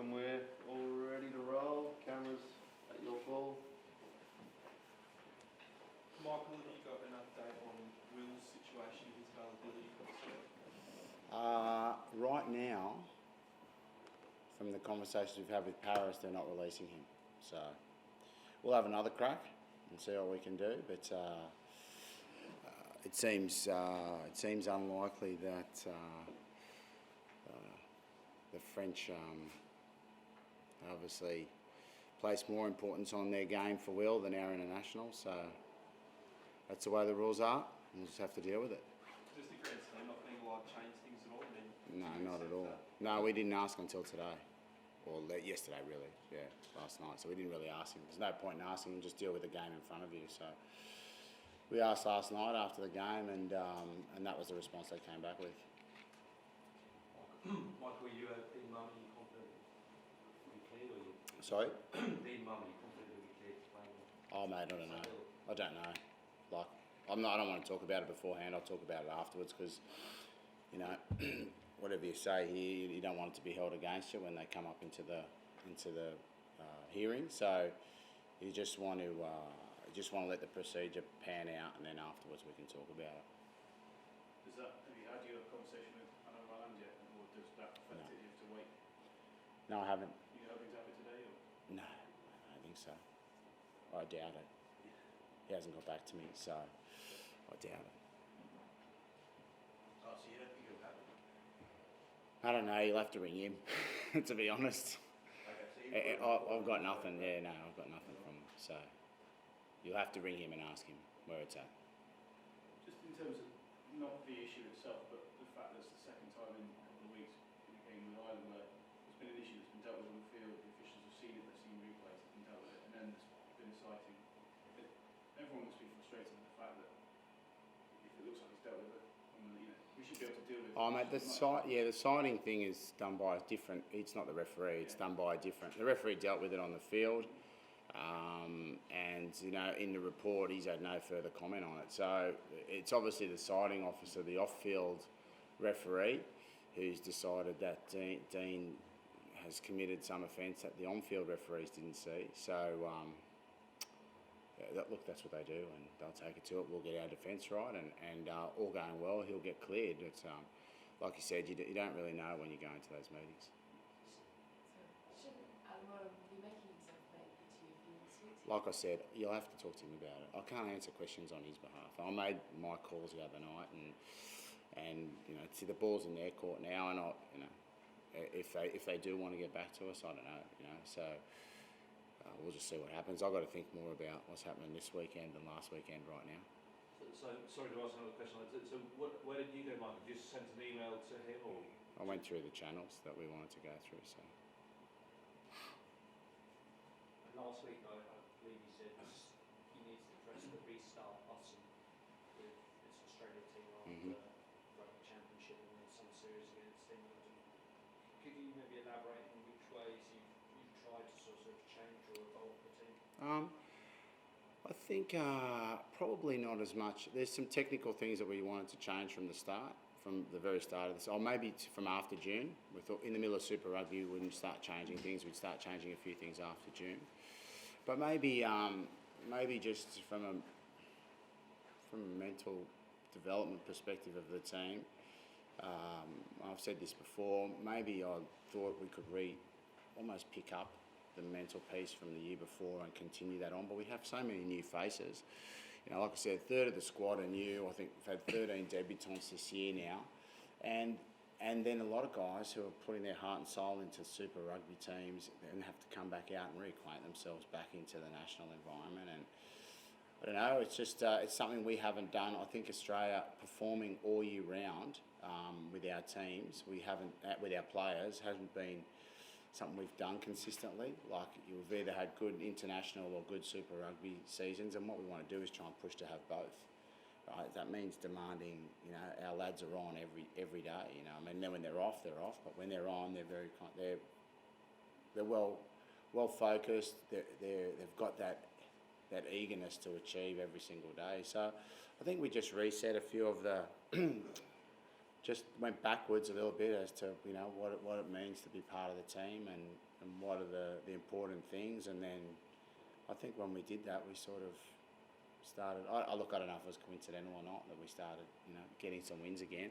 when we're all ready to roll. Cameras at your call. Michael, have you got an update on Will's situation, his availability for this week? Right now, from the conversations we've had with Paris, they're not releasing him. So we'll have another crack and see what we can do. But it seems unlikely that the French obviously place more importance on their game for Will than our international. So that's the way the rules are. We'll just have to deal with it. Does the Grand Slam not being allowed to change things at all? No, not at all. No, we didn't ask until today. Or yesterday, really. Yeah, last night. So we didn't really ask him. There's no point in asking him, just deal with the game in front of you. So we asked last night after the game, and that was the response they came back with. Michael, you being Mumm, are you confident you'll be cleared, or you? Sorry? Being Mumm, are you confident you'll be cleared to play? Oh, mate, I don't know. I don't know. Like, I don't want to talk about it beforehand. I'll talk about it afterwards because, you know, whatever you say here, you don't want it to be held against you when they come up into the hearing. So you just want to let the procedure pan out, and then afterwards we can talk about it. Have you had your conversation with Anna Rand yet, or does that affect it? You have to wait. No, I haven't. You hoping to have it today, or? No, I don't think so. I doubt it. He hasn't got back to me, so I doubt it. Oh, so you don't think it'll happen? I don't know. You'll have to ring him, to be honest. Okay, so I've got nothing. Yeah, no, I've got nothing from him. So you'll have to ring him and ask him where it's at. Just in terms of not the issue itself, but the fact that it's the second time in a couple of weeks in a game with Ireland where there's been an issue that's been dealt with on the field, the officials have seen it, they've seen replays, they've been dealt with it, and then there's been a sighting. Everyone must be frustrated with the fact that if it looks like it's dealt with it, we should be able to deal with it. Oh, mate, the sighting thing is done by a different. It's not the referee. It's done by a different. The referee dealt with it on the field, and you know, in the report, he's had no further comment on it. So it's obviously the sighting officer, the off-field referee, who's decided that Dean has committed some offence that the on-field referees didn't see. So. Look, that's what they do, and they'll take it to it. We'll get our defence right, and all going well, he'll get cleared. It's like you said, you don't really know when you go into those meetings. So shouldn't Mumm be making himself available to you if he wants to? Like I said, you'll have to talk to him about it. I can't answer questions on his behalf. I made my calls the other night, and you know, see, the ball's in their court now, and if they do want to get back to us, I don't know, you know, so. We'll just see what happens. I've got to think more about what's happening this weekend than last weekend right now. So sorry to ask another question. So where did you go, Michael? Did you just send an email to him, or? I went through the channels that we wanted to go through. So. And last week, I believe you said he needs to address the restart button with this Australia team after Rugby Championship and then some series against England. Could you maybe elaborate on which ways you've tried to sort of change or evolve the team? I think probably not as much. There's some technical things that we wanted to change from the very start of this, or maybe from after June. We thought in the middle of Super Rugby we wouldn't start changing things. We'd start changing a few things after June. But maybe just from a mental development perspective of the team. I've said this before. Maybe I thought we could almost pick up the mental piece from the year before and continue that on, but we have so many new faces. You know, like I said, a third of the squad are new. I think we've had 13 debutants this year now, and then a lot of guys who are putting their heart and soul into Super Rugby teams and have to come back out and reacquaint themselves back into the national environment. And I don't know, it's just it's something we haven't done. I think Australia performing all year round with our teams, we haven't with our players hasn't been something we've done consistently. Like, you've either had good international or good Super Rugby seasons, and what we want to do is try and push to have both. Right? That means demanding, you know, our lads are on every day. You know, I mean, then when they're off, but when they're on, they're well focused. They've got that eagerness to achieve every single day. So I think we just reset a few of the just went backwards a little bit as to what it means to be part of the team and what are the important things. And then I think when we did that, we sort of started. I don't know if it was coincidental or not that we started getting some wins again,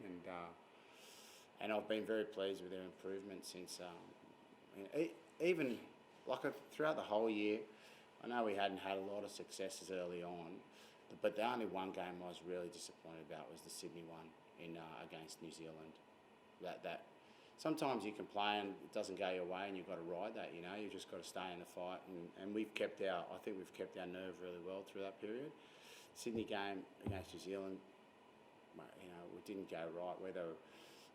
and I've been very pleased with their improvement since. Even throughout the whole year, I know we hadn't had a lot of successes early on, but the only one game I was really disappointed about was the Sydney one against New Zealand. That sometimes you can play and it doesn't go your way, and you've got to ride that. You've just got to stay in the fight, and I think we've kept our nerve really well through that period. Sydney game against New Zealand, we didn't go right. Whether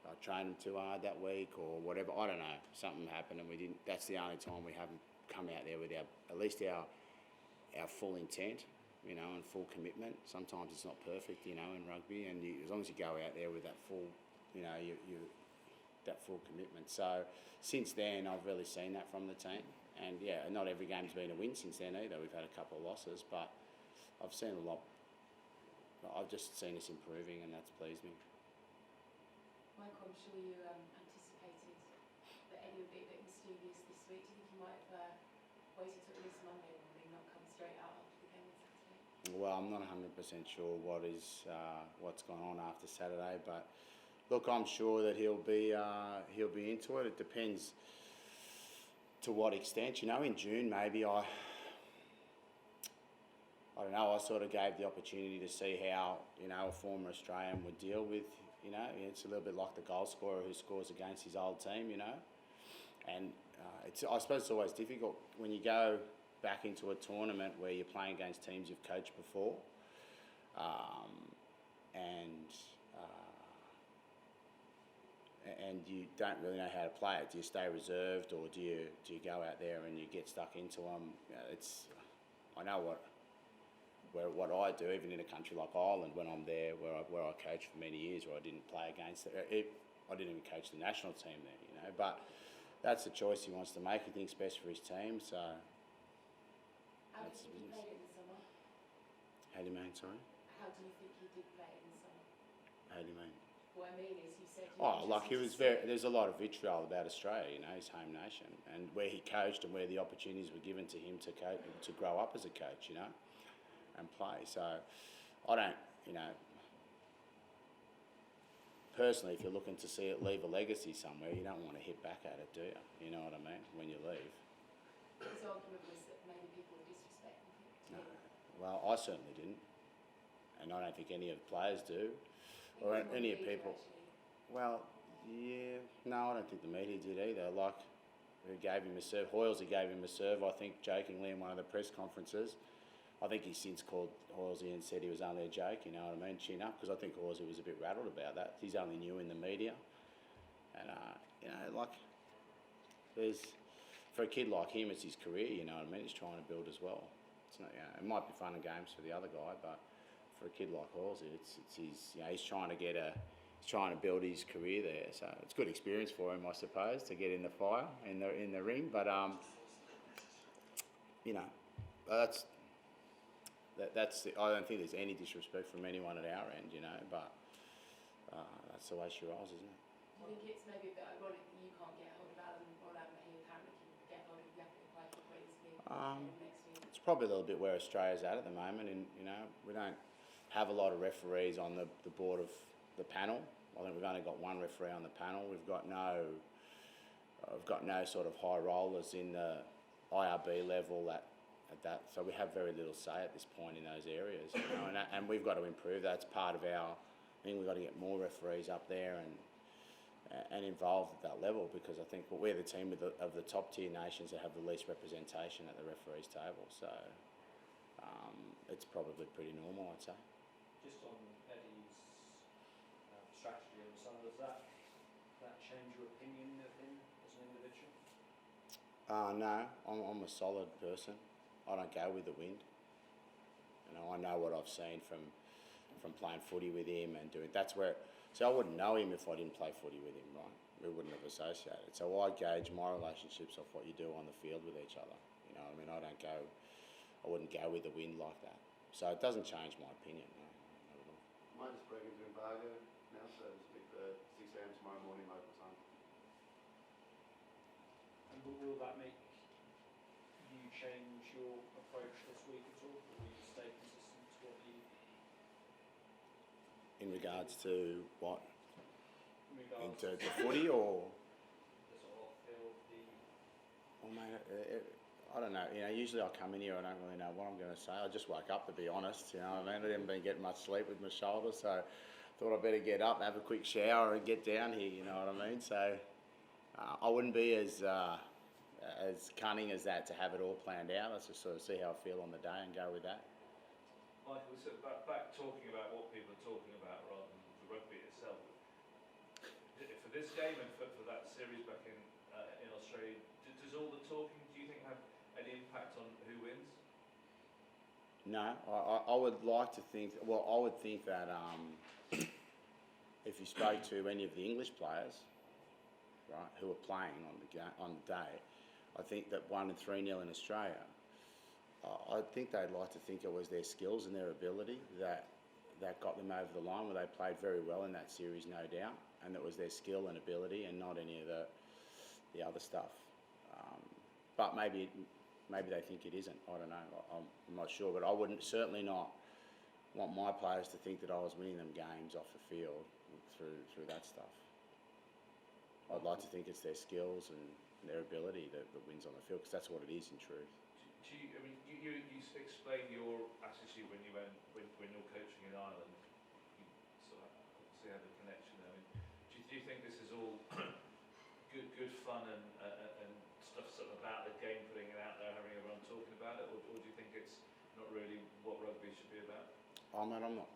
I trained them too hard that week or whatever, I don't know. Something happened and we didn't. That's the only time we haven't come out there with at least our full intent, and full commitment. Sometimes it's not perfect, in rugby, and as long as you go out there with that full, that full commitment. So since then, I've really seen that from the team, and not every game's been a win since then either. We've had a couple of losses, but I've seen a lot. I've just seen us improving, and that's pleased me. Michael, I'm sure you anticipated that Eddie would be a bit mischievous this week. Do you think he might have waited till at least Monday morning, not come straight out after the game on Saturday? Well, I'm not 100% sure what's gone on after Saturday, but look, I'm sure that he'll be into it. It depends to what extent. In June maybe I don't know. I sort of gave the opportunity to see how a former Australian would deal with. It's a little bit like the goal scorer who scores against his old team. And I suppose it's always difficult when you go back into a tournament where you're playing against teams you've coached before, and you don't really know how to play it. Do you stay reserved or do you go out there and you get stuck into them? I know what I do, even in a country like Ireland, when I'm there, where I coached for many years, where I didn't play against it. I didn't even coach the national team there, But that's the choice he wants to make. He thinks best for his team, so How that's do the you think he business. played it in the summer? How do you mean? Sorry. How do you think he did play it in the summer? How do you mean? What I mean is, you said There's a lot of vitriol about Australia, his home nation, and where he coached and where the opportunities were given to him to grow up as a coach, and play. So I don't, personally, if you're looking to see it leave a legacy somewhere, you don't want to hit back at it, do you? You know what I mean? When you leave. His argument was that maybe people were disrespecting him. No. Well, I certainly didn't, and I don't think any of the players do, or any of people. Well, yeah, no, I don't think the media did either. Who gave him a serve? Hoyles, who gave him a serve, I think, jokingly in one of the press conferences. I think he's since called Hoylesy and said he was only a joke, you know what I mean, chin up, because I think Hoylesy was a bit rattled about that. He's only new in the media. And, for a kid like him, it's his career, you know what I mean, he's trying to build as well. It's not, it might be fun and games for the other guy, but for a kid like Hoylesy, it's his, he's trying to build his career there. So it's good experience for him, I suppose, to get in the fire, in the ring. But, I don't think there's any disrespect from anyone at our end, but that's the way she rolls, isn't it? Do you think it's maybe a bit ironic that you can't get hold of Alan, or Alan, that he apparently can get hold of Yaku quite quickly next week? It's probably a little bit where Australia's at the moment, and we don't have a lot of referees on the board of the panel. I think we've only got one referee on the panel. We've got no sort of high rollers in the IRB level at that, so we have very little say at this point in those areas, and we've got to improve that. It's part of our thing. We've got to get more referees up there and involved at that level, because I think we're the team of the top tier nations that have the least representation at the referees table, so it's probably pretty normal, I'd say. Just on Eddie's strategy on the summer, does that change your opinion of him as an individual? No, I'm a solid person. I don't go with the wind. I know what I've seen from playing footy with him and doing. That's where. So I wouldn't know him if I didn't play footy with him, right? We wouldn't have associated. So I gauge my relationships off what you do on the field with each other. I wouldn't go with the wind like that. So it doesn't change my opinion. No, not at all. Might just break into embargo now, so it's a big bird. tomorrow morning local time. And will that make you change your approach this week at all, or will you stay consistent to what you... In regards to what? in regards Into the footy or? the sort of field, the... Well, mate, I don't know. You know, usually I come in here, I don't really know what I'm going to say. I just woke up, to be honest. You know what I mean? I haven't been getting much sleep with my shoulder, so thought I'd better get up, have a quick shower, and get down here. You know what I mean? So I wouldn't be as cunning as that to have it all planned out. Let's just sort of see how I feel on the day and go with that. Michael, so back talking about what people are talking about rather than the rugby itself. For this game and for that series back in Australia, does all the talking, do you think, have any impact on who wins? No, I would like to think. Well, I would think that if you spoke to any of the English players, right, who are playing on the day, I think that 1 and 3-0 in Australia. I think they'd like to think it was their skills and their ability that got them over the line, where they played very well in that series, no doubt, and it was their skill and ability and not any of the other stuff. But maybe they think it isn't. I don't know. I'm not sure, but I wouldn't certainly not want my players to think that I was winning them games off the field through that stuff. I'd like to think it's their skills and their ability that wins on the field, because that's what it is in truth. You explained your attitude when you're coaching in Ireland. You sort of obviously have a connection there. I mean, do you think this is all good fun and stuff sort of about the game, putting it out there, having everyone talking about it, or do you think it's not really what rugby should be about? I'm not.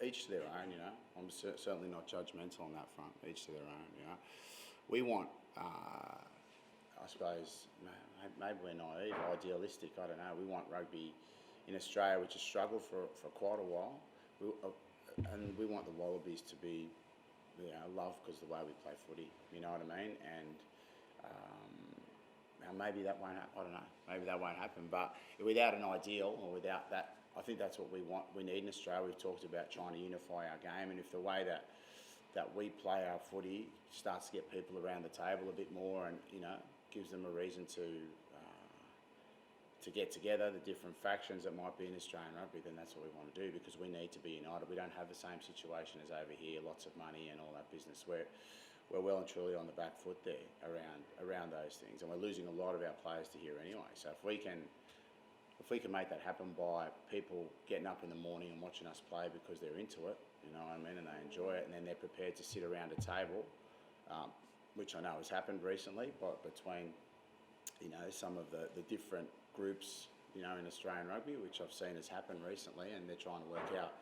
Each to their own, you know. I'm certainly not judgmental on that front. Each to their own, you know. We want, I suppose, maybe we're naive, idealistic, I don't know. We want rugby in Australia, which has struggled for quite a while. And we want the Wallabies to be, you know, loved because of the way we play footy, you know what I mean? And maybe that won't happen, I don't know. Maybe that won't happen. But without an ideal, or without that, I think that's what we want. We need in Australia. We've talked about trying to unify our game, and if the way that we play our footy starts to get people around the table a bit more, and you know, gives them a reason to get together, the different factions that might be in Australian rugby, then that's what we want to do, because we need to be united. We don't have the same situation as over here, lots of money and all that business. We're well and truly on the back foot there around those things, and we're losing a lot of our players to here anyway. So if we can make that happen by people getting up in the morning and watching us play because they're into it, you know what I mean, and they enjoy it, and then they're prepared to sit around a table, which I know has happened recently, but between, you know, some of the different groups, you know, in Australian rugby, which I've seen has happened recently, and they're trying to work out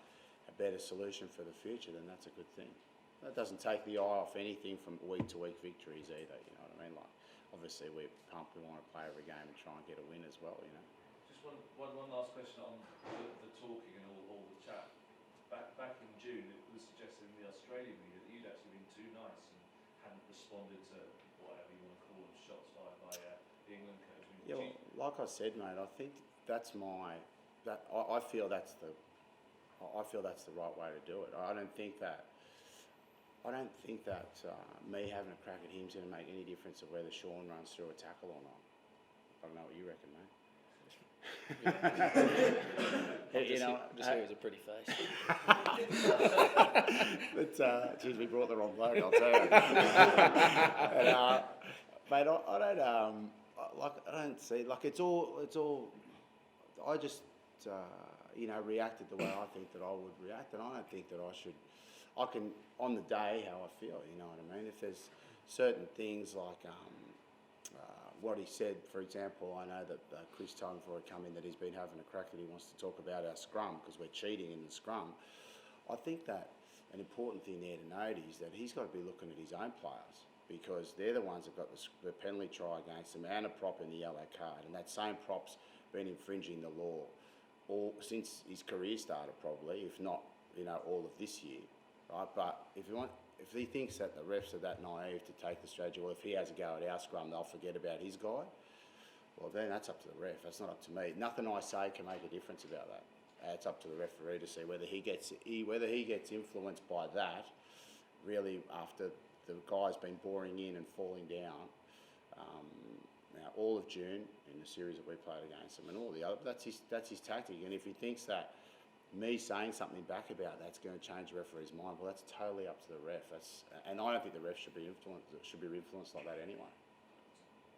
a better solution for the future, then that's a good thing. That doesn't take the eye off anything from week to week victories either, you know what I mean? Like, obviously we're pumped, we want to play every game and try and get a win as well, you know. Just one last question on the talking and all the chat. Back in June, it was suggested in the Australian media that you'd actually been too nice and hadn't responded to whatever you want to call them, shots fired by the England coach. I mean, Yeah, well, like I said, mate, I think that's I feel that's the right way to do it. I don't think that me having a crack at him is going to make any difference of whether Sean runs through a tackle or not. I don't know what you reckon, mate. You know, just here as a pretty face. But geez, we brought the wrong bloke, I'll tell you. Mate, I don't see, like, it's all. I just you know, reacted the way I think that I would react, and I don't think that I can on the day how I feel. You know what I mean? If there's certain things like what he said, for example, I know that Chris told me before he come in that he's been having a crack, that he wants to talk about our scrum because we're cheating in the scrum. I think that an important thing there to note is that he's got to be looking at his own players, because they're the ones that got the penalty try against them and a prop in the yellow card, and that same prop's been infringing the law since his career started, probably, if not, you know, all of this year, right? But if he thinks that the refs are that naive to take the strategy, well, if he has a go at our scrum, they'll forget about his guy. Well, then that's up to the ref. That's not up to me. Nothing I say can make a difference about that. It's up to the referee to see whether he gets influenced by that. Really, after the guy's been boring in and falling down. Now all of June in the series that we played against them and all the other, that's his tactic. And if he thinks that me saying something back about that's going to change the referee's mind, well, that's totally up to the ref. And I don't think the ref should be influenced like that anyway.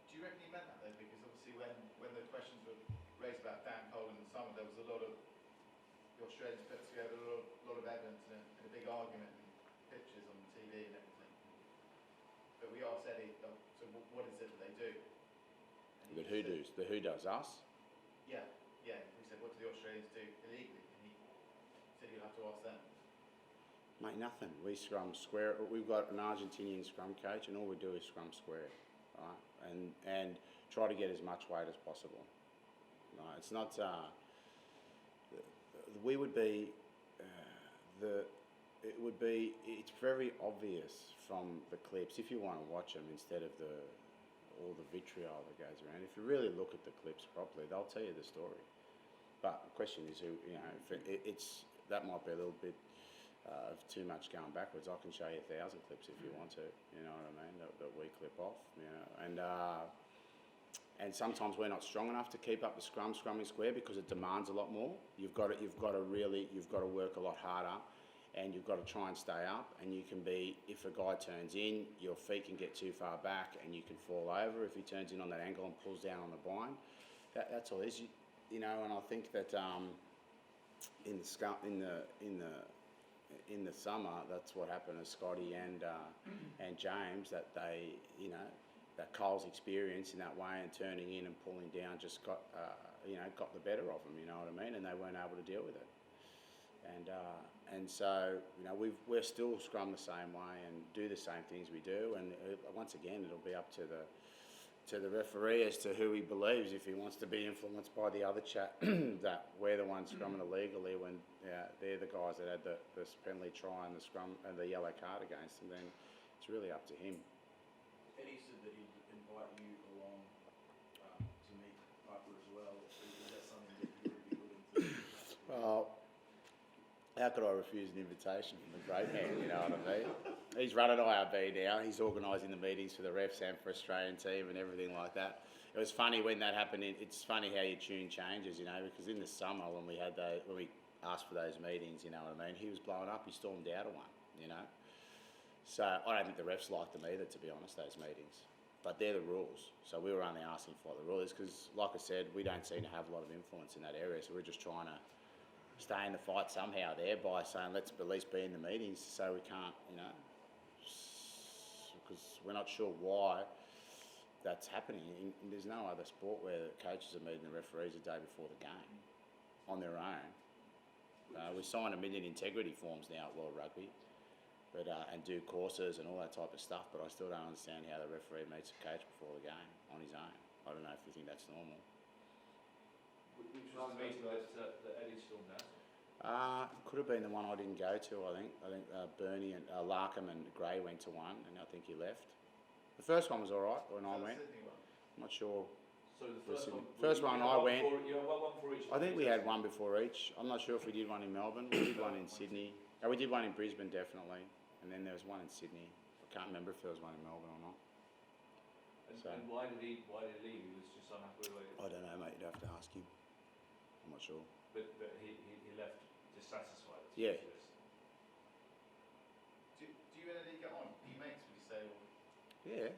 Do you reckon he meant that though? Because obviously when the questions were raised about Dan Cole in the summer, there was a lot of the Australians put together a lot of evidence and a big argument and pictures on TV and everything. But we asked Eddie, so what is it that they do? And he said, The who does us? Yeah. We said, what do the Australians do illegally? And he said you'll have to ask them. Mate, nothing. We scrum square. We've got an Argentinian scrum coach, and all we do is scrum square, right? And try to get as much weight as possible. Right? It's not. We would be. It would be. It's very obvious from the clips if you want to watch them instead of all the vitriol that goes around. If you really look at the clips properly, they'll tell you the story. But the question is, it's that might be a little bit of too much going backwards. I can show you 1,000 clips if you want to. You know what I mean? That we clip off. You know, and sometimes we're not strong enough to keep up the scrumming square because it demands a lot more. You've got to work a lot harder. And you've got to try and stay up, and you can be, if a guy turns in, your feet can get too far back and you can fall over if he turns in on that angle and pulls down on the bind. That's all it is. You know, and I think that in the summer, that's what happened to Scotty and James, that they, that Cole's experience in that way and turning in and pulling down just got the better of them, you know what I mean? And they weren't able to deal with it. And so, we're still scrum the same way and do the same things we do. And once again, it'll be up to the referee as to who he believes. If he wants to be influenced by the other chat that we're the ones scrumming illegally when they're the guys that had the penalty try and the scrum and the yellow card against them, then it's really up to him. Eddie said that he'd invite you along to meet Piper as well. Is that something that you would be willing to do? Well, how could I refuse an invitation from the great man, you know what I mean? He's running IRB now, he's organising the meetings for the refs and for Australian team and everything like that. It was funny when that happened, it's funny how your tune changes, because in the summer when we asked for those meetings, you know what I mean, he was blowing up, he stormed out of one, So I don't think the refs liked them either, to be honest, those meetings. But they're the rules, so we were only asking for what the rule is, because like I said, we don't seem to have a lot of influence in that area, so we're just trying to stay in the fight somehow there by saying let's at least be in the meetings so we can't, because we're not sure why that's happening. There's no other sport where the coaches are meeting the referees the day before the game on their own. We sign 1 million integrity forms now at World Rugby, but and do courses and all that type of stuff, but I still don't understand how the referee meets a coach before the game on his own. I don't know if you think that's normal. Which was the meeting that Eddie stormed out? Could have been the one I didn't go to, I think. Bernie and Larkham and Gray went to one, and I think he left. The first one was all right when I went. I'm not sure. So the first one I went. You had one for each? I think we had one before each. I'm not sure if we did one in Melbourne. We did one in Sydney. We did one in Brisbane, definitely. And then there was one in Sydney. I can't remember if there was one in Melbourne or not. And why did he leave? He was just unhappy with it? I don't know, mate. You'd have to ask him. I'm not sure. But he left dissatisfied. Yeah. Do you and Eddie get on? Are you mates, would you say? Or Yeah.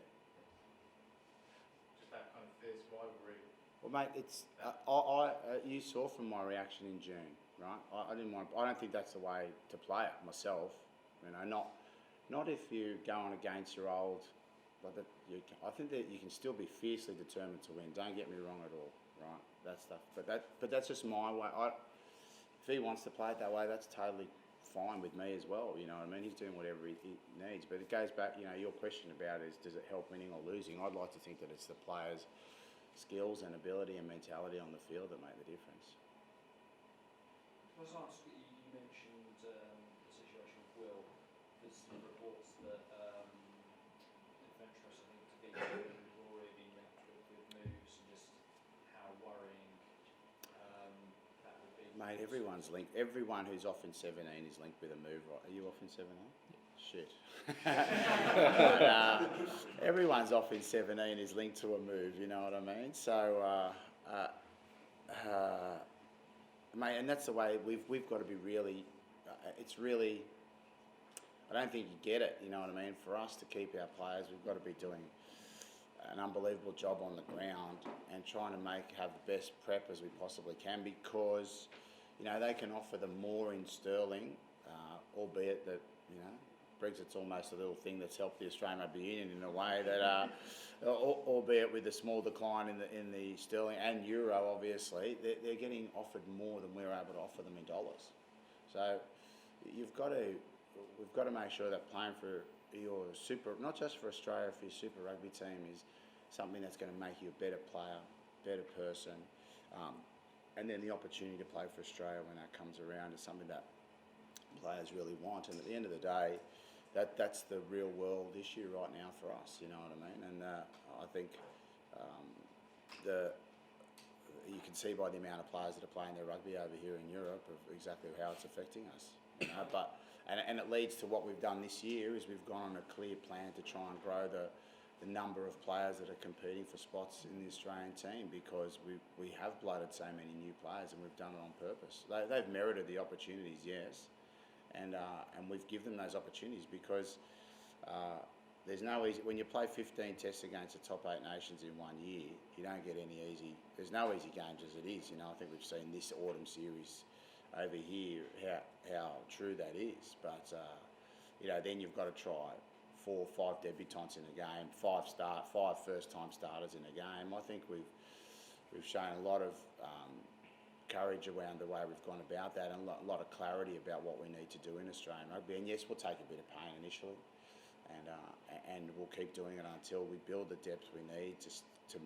just that kind of fierce rivalry? Well, mate, it's you saw from my reaction in June, right? I didn't want. I don't think that's the way to play it myself. Not if you're going against your old. Like that, I think that you can still be fiercely determined to win. Don't get me wrong at all, right? That stuff, but that's just my way. If he wants to play it that way, that's totally fine with me as well. You know what I mean? He's doing whatever he needs. But it goes back. Your question about is does it help winning or losing? I'd like to think that it's the players' skills and ability and mentality on the field that make the difference. Can I just ask, you mentioned the situation with Will. There's some reports that adventurous, I think, to get you and Rory being linked with moves and just how worrying that would be. Mate, everyone's linked. Everyone who's off in 17 is linked with a move. Right? Are you off in 17? shit. But, everyone's off in 17 is linked to a move, you know what I mean? So, mate, and that's the way we've got to be really. It's really. I don't think you get it, you know what I mean? For us to keep our players, we've got to be doing an unbelievable job on the ground and trying to have the best prep as we possibly can, because, you know, they can offer them more in Sterling, albeit that, you know, Brexit's almost a little thing that's helped the Australian Rugby Union in a way that, albeit with a small decline in the sterling and euro, obviously, they're getting offered more than we're able to offer them in dollars. So we've got to make sure that playing for your super, not just for Australia, for your Super Rugby team is something that's going to make you a better player, better person, and then the opportunity to play for Australia when that comes around is something that players really want. And at the end of the day, that's the real world issue right now for us, you know what I mean? And I think you can see by the amount of players that are playing their rugby over here in Europe of exactly how it's affecting us, you know. And it leads to what we've done this year is we've gone on a clear plan to try and grow the number of players that are competing for spots in the Australian team, because we have blooded so many new players, and we've done it on purpose. They've merited the opportunities, yes, and we've given them those opportunities because there's no easy, when you play 15 tests against the top 8 nations in 1 year, you don't get any easy, there's no easy games as it is, you know. I think we've seen this autumn series over here how true that is, but you know, then you've got to try 4 or 5 debutants in a game, 5 first-time starters in a game. I think we've shown a lot of courage around the way we've gone about that, and a lot of clarity about what we need to do in Australian rugby. And yes, we'll take a bit of pain initially, and we'll keep doing it until we build the depth we need to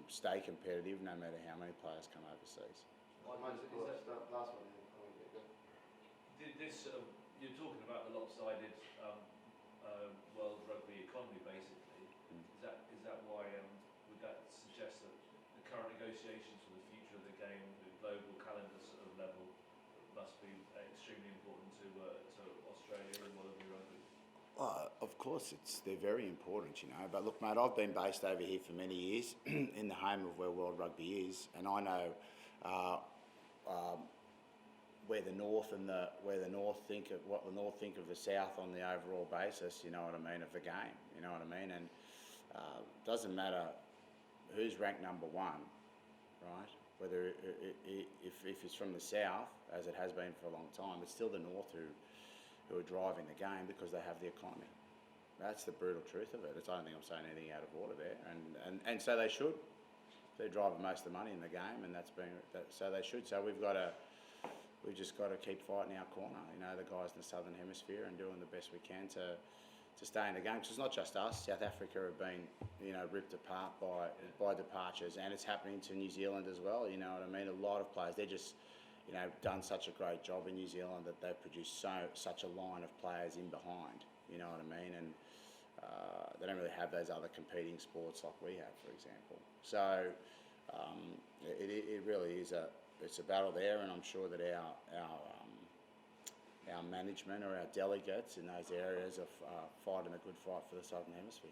stay competitive, no matter how many players come overseas. Last one. This you're talking about the lopsided world rugby economy, basically. Is that why would that suggest that the current negotiations for the future of the game, the global calendar sort of level, must be extremely important to Australia and world rugby? Of course, they're very important, you know. But look, mate, I've been based over here for many years in the home of where world rugby is, and I know where the North think of the South on the overall basis, you know what I mean, of the game, you know what I mean. And doesn't matter who's ranked number 1, right? Whether if it's from the South, as it has been for a long time, it's still the North who are driving the game because they have the economy. That's the brutal truth of it. I don't think I'm saying anything out of order there, and so they should. They're driving most of the money in the game, and so they should. So we've just got to keep fighting our corner, you know, the guys in the Southern Hemisphere, and doing the best we can to stay in the game. Because it's not just us. South Africa have been, you know, ripped apart by departures, and it's happening to New Zealand as well. You know what I mean? A lot of players, they're just, you know, done such a great job in New Zealand that they've produced such a line of players in behind. You know what I mean? And they don't really have those other competing sports like we have, for example. So it really is it's a battle there, and I'm sure that our management or our delegates in those areas are fighting a good fight for the Southern Hemisphere.